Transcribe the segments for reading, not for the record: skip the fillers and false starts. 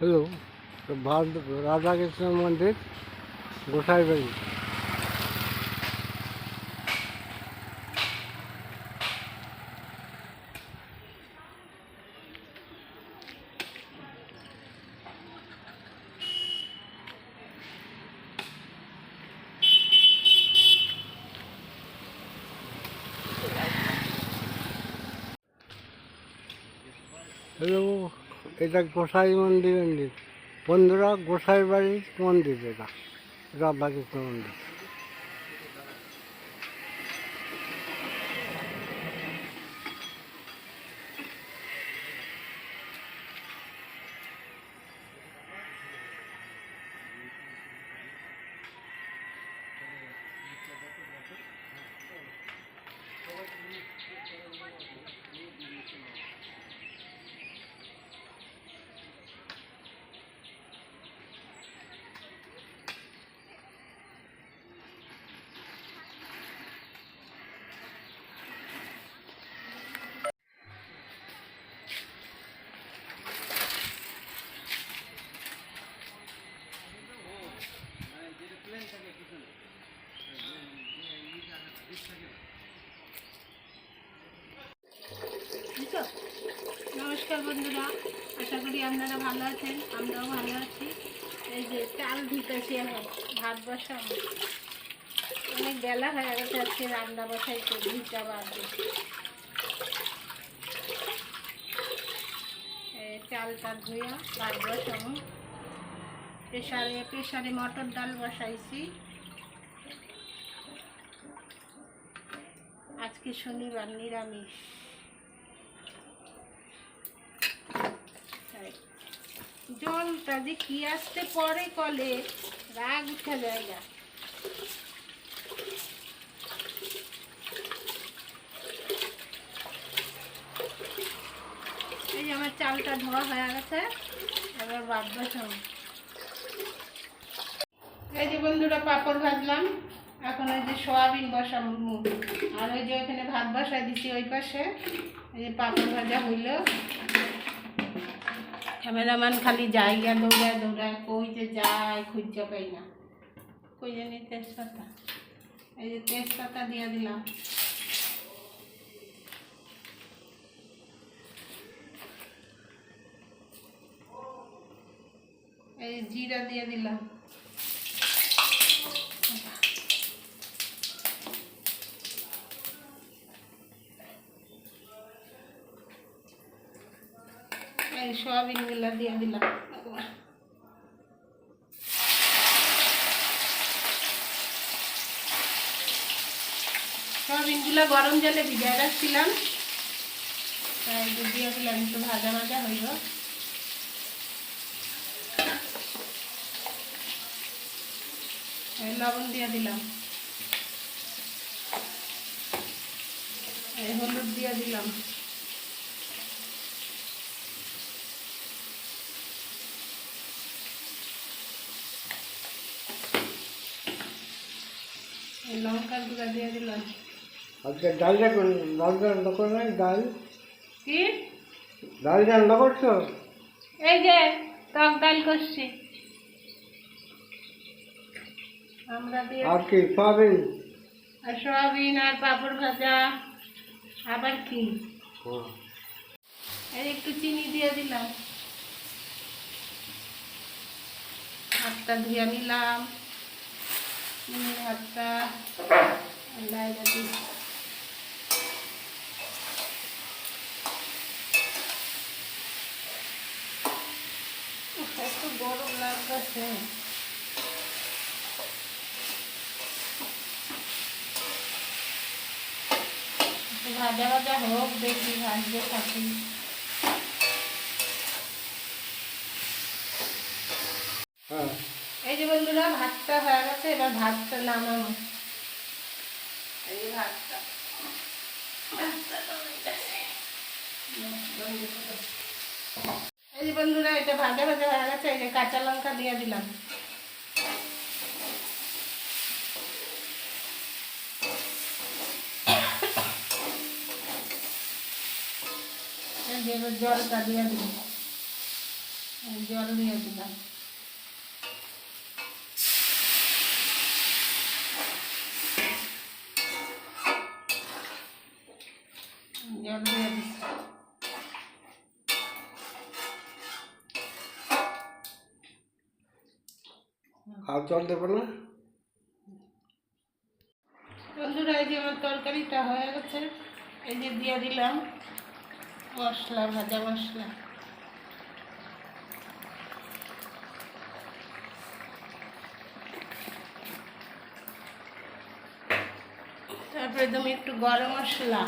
হলো রাধাকৃষ্ণ মন্দির, গোসাইবাড়ি। হ্যালো, এটা গোসাই মন্দির। বন্ধুরা, গোসাই বাড়ির মন্দির এটা, রাধাকৃষ্ণ মন্দির। নমস্কার বন্ধুরা, আশা করি আপনারা ভালো আছেন, আমরাও ভালো আছি। এই যে চাল ধুতেছি, এখন ভাত বসাবো। অনেক বেলা হয়ে গেছে, আজকে রান্না বসাইতে দুইটা বাজে। চালটা ধুয়ে ভাত বসাবো। প্রেসারে মটর ডাল বসাইছি। আজকে শনিবার, নিরামিষ। জলটা যে কি আসতে পরে কলে, রাগ উঠে জায়গা। এই যে আমার চালটা ধোয়া হয়ে গেছে, এবার ভাত বসাবো। এই যে বন্ধুরা, পাঁপড় ভাজলাম, এখন ওই যে সোয়াবিন বসাবো। আর ওই যে ওখানে ভাত বসাই দিচ্ছি ওই পাশে। এই যে পাঁপড় ভাজা হইল। ক্যামেরাম্যান খালি জায়গা দৌড়ায় কই যে যায় খুঁজে পাই না। কই জানি তেজপাতা, এই যে তেজপাতা দিয়ে দিলাম। এই যে জিরা দিয়ে দিলাম। এই সোয়াবিন গুলা দিয়ে দিলাম। সোয়াবিন গুলা গরম জলে ভিজায় রাখছিলাম, তাই দিয়ে দিলাম। একটু ভাজা ভাজা হইব। লবণ দিয়ে দিলাম, হলুদ দিয়ে দিলাম। লঙ্কার গুঁড়া দিয়ে দিলাম। আজকে ডালটা রান্না করে নাই, ডাল কি ডাল রান্না করছো? এই যে টক ডাল করছি আমরা দিয়ে। আর কি সয়াবিন? আর সোয়াবিন আর পাঁপড় ভাজা। আবার কি, এই একটু চিনি দিয়ে দিলাম। হাতটা ধুয়ে নিলাম, হাতটা একটু গরম লাগতেছে। ভাজা ভাজা হোক, দেখি ভাজতে থাকি। এই যে বন্ধুরা, ভাতটা হয়ে গেছে, এবার ভাতটা নামাবো। এই যে ভাতটা এই যে বন্ধুরা, এটা ভাজা ভাজা হয়ে গেছে। এই যে কাঁচা লঙ্কা দিয়ে দিলাম। এবার জলটা দিয়ে দিলাম। জল দিয়ে দিলাম। জল দিয়ে দিচ্ছি। আর জল দেবো না। বন্ধুরা, এই যে আমার তরকারিটা হয়ে গেছে, এই যে দিয়ে দিলাম মশলা, ভাজা মশলা। তারপরে তুমি একটু গরম মশলা,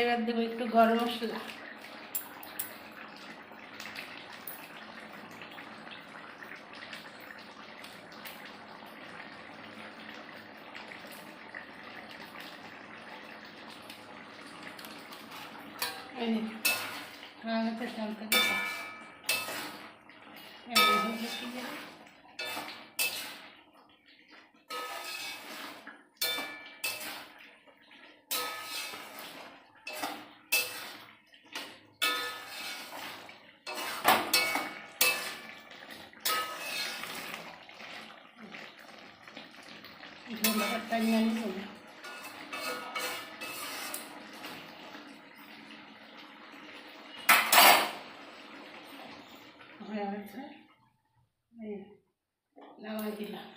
এবার দেবো একটু গরম মশলা। নামাই দিলাম।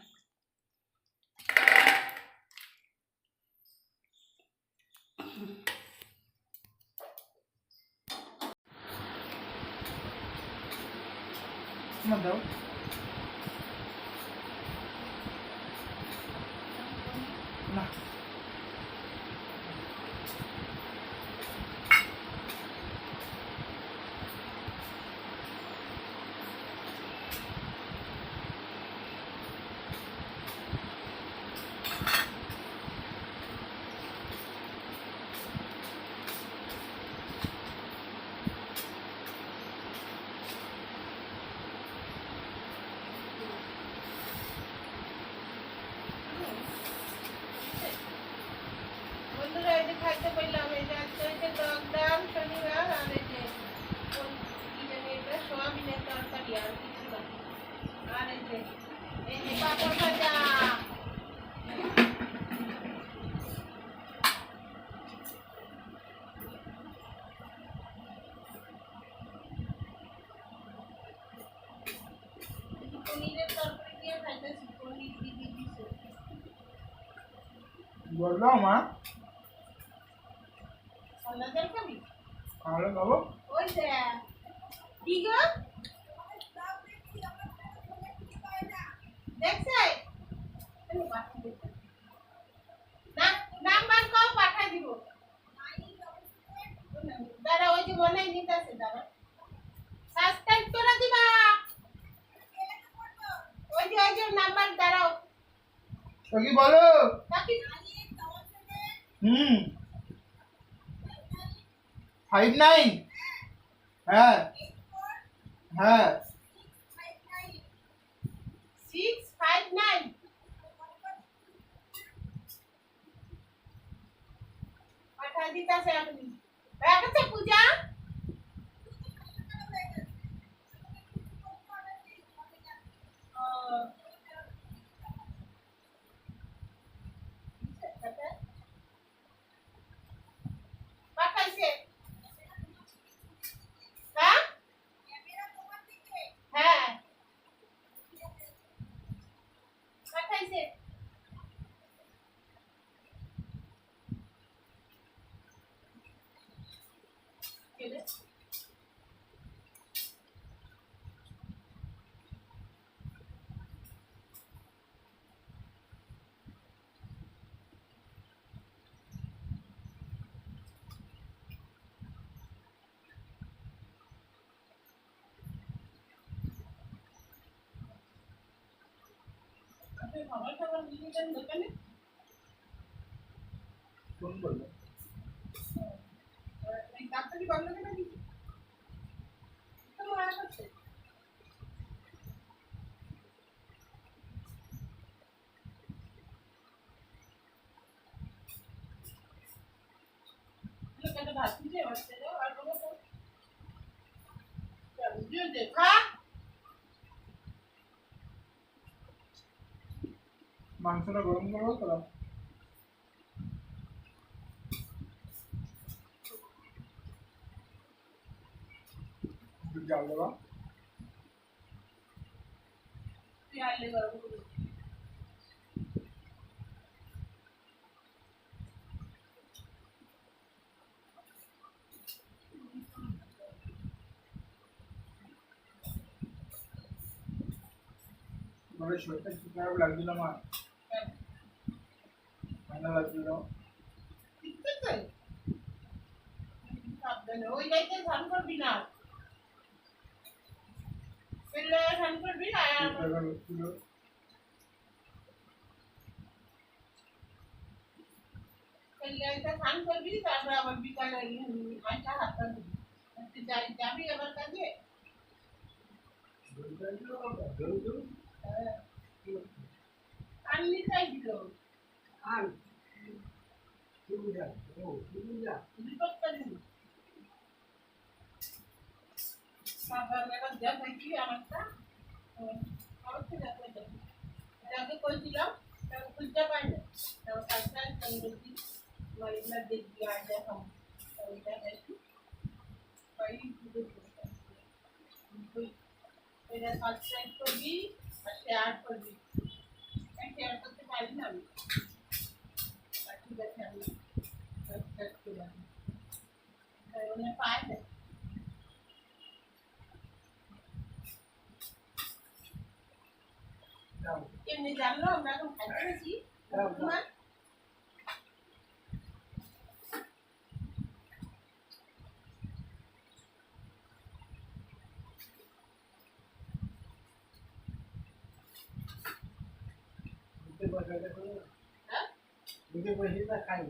দাও না বন্ধুরা, এই যে খাইতে পেলাম, এই যে আজকে হচ্ছে টক ডাল শনিবার, আর এই যে কি জানি এটা সোয়াবিনের তরকারি, আর কিছু না। আর এই যে পাপড় ভাজা। পনিরের তরকারি দিয়ে খাইতেছি, পনির দিয়ে দিছে। বললো মা ঠান্ডা জল খাবি? তাহলে খাবো। ওই যে কি গো দেখছে নাম্বার কও, পাঠাই দিব। দাঁড়া, ওই যে মনে নিতেছে, দাঁড়া সাবস্ক্রাইব করে দিবা। ওই যে নাম্বার দাঁড়াও। কি বলো? কাকি 59 হ্যাঁ হ্যাঁ 659 পাঠাই দিতেছে আপনি। রাখছে পূজা। পাঠাইছে। হ্যাঁ হ্যাঁ পাঠাইছে। খাবার খাবার নিয়ে দোকানে কোন বললো? ডাক্তারি বন্ধ করে দিচ্ছি তো মারা করছে। ভাত দিতে পারছে না আর কোনো দিয়ে দেখা মাংসটা গরম করবো তো একটু জাল দেওয়া পেঁয়াজ গরম করে মানে শরীরটা একটু খারাপ লাগছিল আমার ঠান্ডা লাগছিল ঠিক আছে সাবধানে ওই যাইতে ধান করবি না পেলে ধান করবি না আর ছিল পেলে একটা ধান করবি তারপর আবার বিকালে আইটা হাত দিবি তুই যাবি আবার কাজে আনলি তাই দিল বিপদটা দিবি বাবার মেলা যা দেখি আমারটা আমার থেকে এটাকে কইছিলাম তাকে খুঁজতে পাই না তাও কাজটা বলছি মারিনা দেখবি আর দেখাম ওইটা দেখি পাই এটা সাবস্ক্রাইব করবি আর শেয়ার করবি শেয়ার করতে পারি না আমি ঠিক আছে আমি সাবস্ক্রাইব করলাম তাই ওনে পাই না কেমনি জানলো আমরা এখন খাইতে গেছি তোমার দুটো পয়সা খাই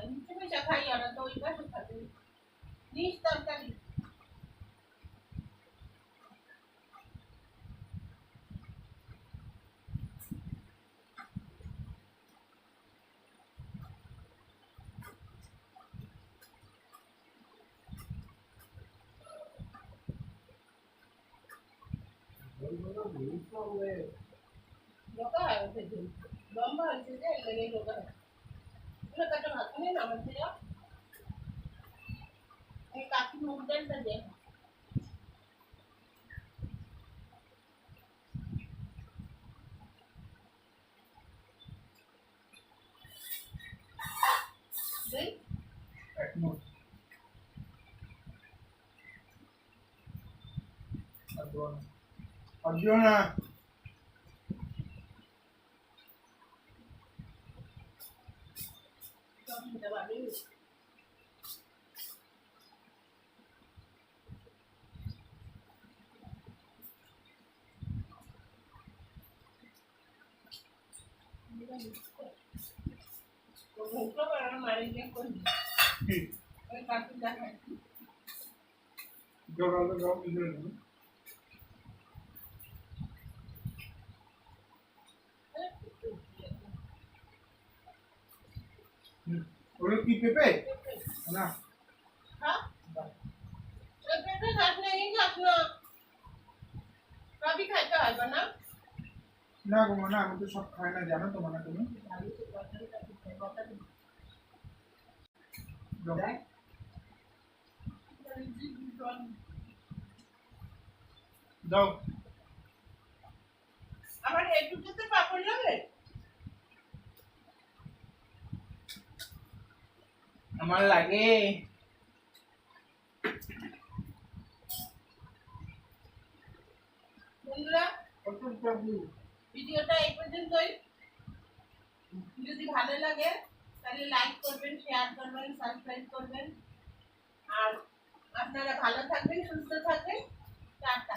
নিচে পয়সা খাই আর তো ওই পাশে খাতে নিস তরকারি লোকা হয়েছে লম্বা হয়েছে যে লেগে লোকা এগুলো কাটা ভাত নেই না আমার ছেলে এই কাকি মুখ ডালটা দে এক মুঠ আর দিও না কি জল দাও ইজরে নেবে ওগুলো কি পেঁপে না না গো না আমি তো সব খাই না জানো তো মানে তুমি দাও আমার এটুকুতে পাপড় লাগে আমার লাগে বন্ধুরা ভিডিওটা এই পর্যন্তই যদি ভালো লাগে তাহলে লাইক করবেন শেয়ার করবেন সাবস্ক্রাইব করবেন আর আপনারা ভালো থাকবেন সুস্থ থাকবেন টাটা